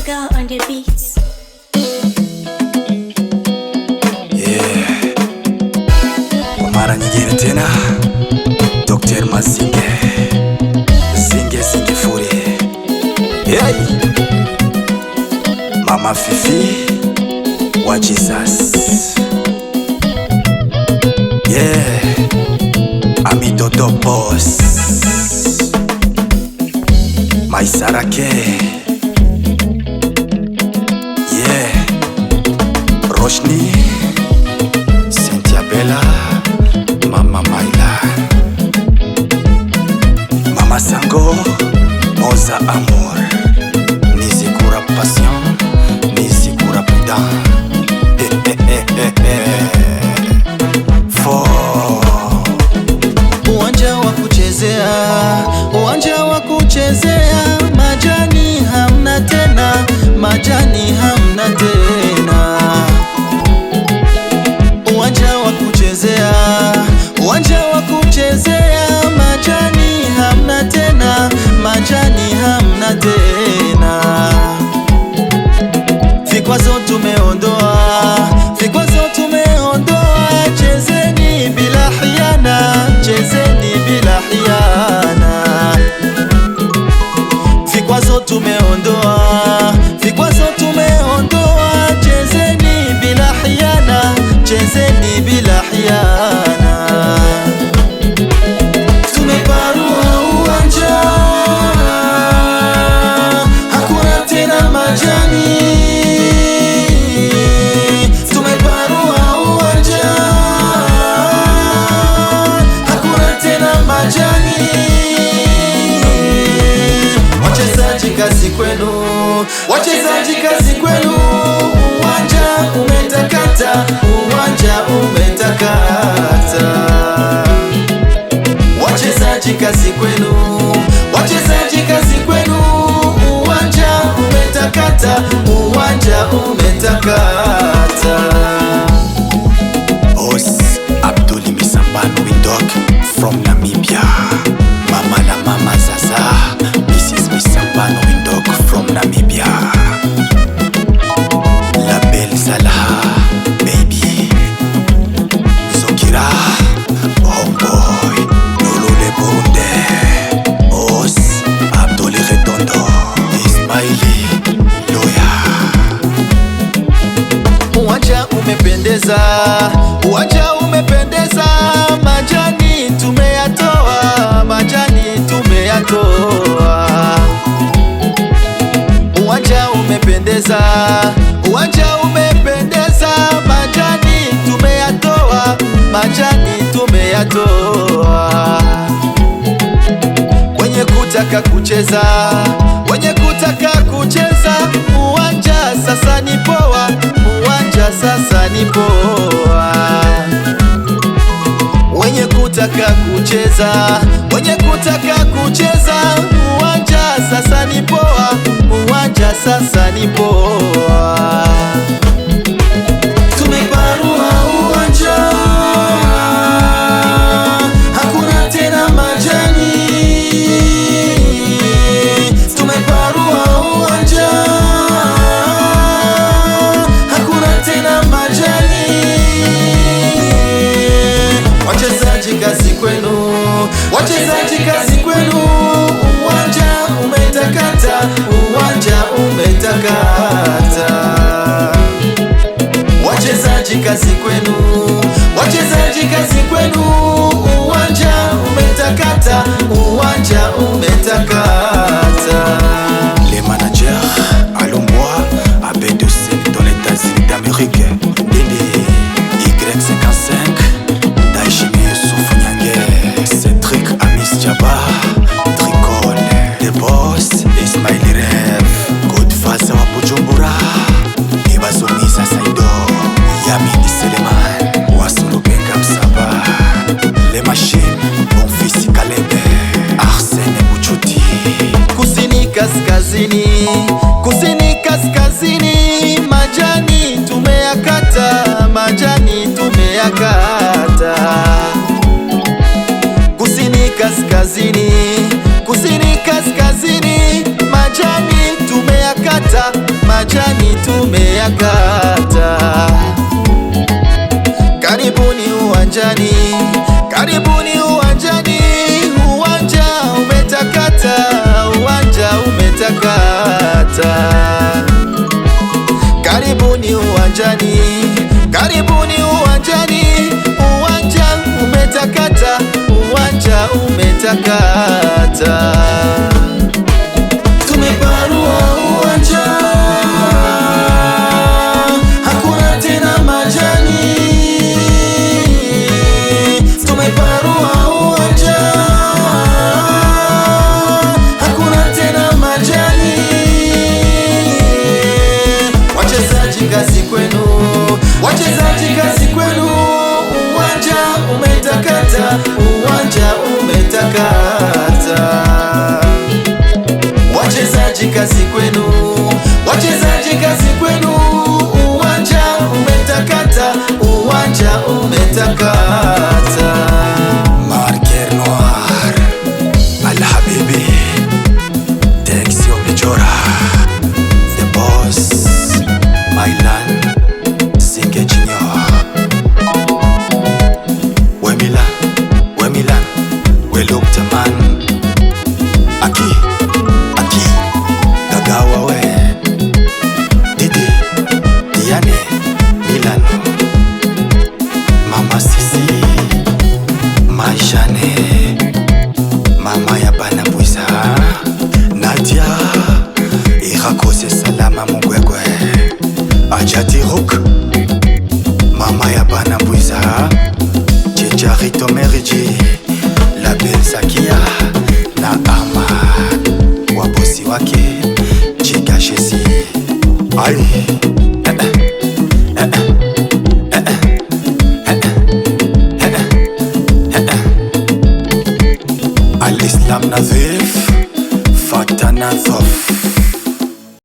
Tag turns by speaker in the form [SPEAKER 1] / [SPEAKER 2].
[SPEAKER 1] Girl on the beats.
[SPEAKER 2] Yeah. Kwa mara nyingine tena Dr. Mazinge Zinge Fury. Hey. Mama Fifi wa Jesus. Yeah. Ami Dodo Boss Maisarake. Yeah. Roshni Cynthia Bella Mama Maila Mama Sango Moza Amour Nizikura Passion Nizikura Prudent.
[SPEAKER 3] Uwanja wa kuchezea, uwanja wa kuchezea, majani hamna tena, majani hamna tena. Uwanja wa kuchezea, uwanja wa kuchezea, majani hamna tena, majani hamna tena. Vikwazo tumeondoa, vikwazo tumeondoa, chezeni bila hiana, chezeni bila hiana. Vikwazo tumeondoa, vikwazo tumeondoa, chezeni bila hiana, chezeni bila hiana. Tumeparua uwanja, hakuna tena majani. Tumeparua uwanja, hakuna tena majani. Wachezaji kazi kwenu, wachezaji kazi kwenu. Uwanja umetakata, uwanja umetakata. Wachezaji kazi kwenu, wachezaji kazi kwenu. Uwanja umetakata, uwanja umetakata.
[SPEAKER 2] Boss Abduli Misambano Windhoek from Namibia. Mama la Mama Zaza Mrs. Misambano Windhoek from Namibia. La belle Salaha baby Zokira Homeboy Nolole Burunde. Boss Abduli Redondo Ismaili Loya.
[SPEAKER 3] Uwanja umependeza, uwanja umependeza, majani tumeyatoa, majani tumeyatoa. Uwanja umependeza, uwanja umependeza, majani tumeyatoa, majani tumeyatoa. Wenye kutaka kucheza, wenye kutaka kucheza, uwanja sasa ni poa, uwanja sasa ni poa. Wenye kutaka kucheza, wenye kutaka kucheza, uwanja sasa ni poa, uwanja sasa ni poa. Tumeparua uwanja, hakuna tena majani. Tumeparua uwanja, hakuna tena majani. Wachezaji kazi kwenu, wachezaji kazi kwenu. Uwanja umetakata, uwanja umetakata. Wachezaji kazi kwenu, wachezaji kazi kwenu. Uwanja umetakata, uwanja umetakata.
[SPEAKER 2] Les managers Alombois AB2C dans les États-Unis d'Amérique. Dindi Y55 Daishimi Youssouf Nyange Cedric Amis Djaba Tricol The Boss Ismaili Rev Godfather wa Bujumbura Ibazomisa Saido Yamini Seleman Wasulu Benga Msaba Les Machines Bonfils Kalebe Arsene Buchuti.
[SPEAKER 3] Kusini kaskazini, kusini kaskazini, majani tumeyakata, majani tumeyakata. Kusini kaskazini, kusini kaskazini, majani tumeyakata, uwanjani tumeyakata. Karibuni uwanjani, karibuni uwanjani, uwanja umetakata, uwanja umetakata. Karibuni uwanjani, karibuni uwanjani, uwanja umetakata, uwanja umetakata. Tumeparua uwanja, hakuna tena majani. Tumeparua uwanja, hakuna tena majani. Wachezaji kazi kwenu, wachezaji kazi kwenu, uwanja umetakata, uwanja umetakata. Wachezaji kazi kwenu, wachezaji kazi kwenu, uwanja umetakata, uwanja umetakata.
[SPEAKER 2] Marqueur noir, Al Habibi, Texio Bijora, The Boss, Mylan, Singe Junior. We Milan, we look the man. Aki, Gagawa we, Didi, Diane, Milan, Mama Sisi, Maishane, Mama ya bana Bwiza, Nadia, Irakose Salama Mugwegwe, Ajati Hook, Mama ya bana Bwiza, Chicharito Meriji, La Belle Zakia, na Ama, wabosi wake, Chika Shesi. Ay, Al-Islam Nazif, Fatah Nazof.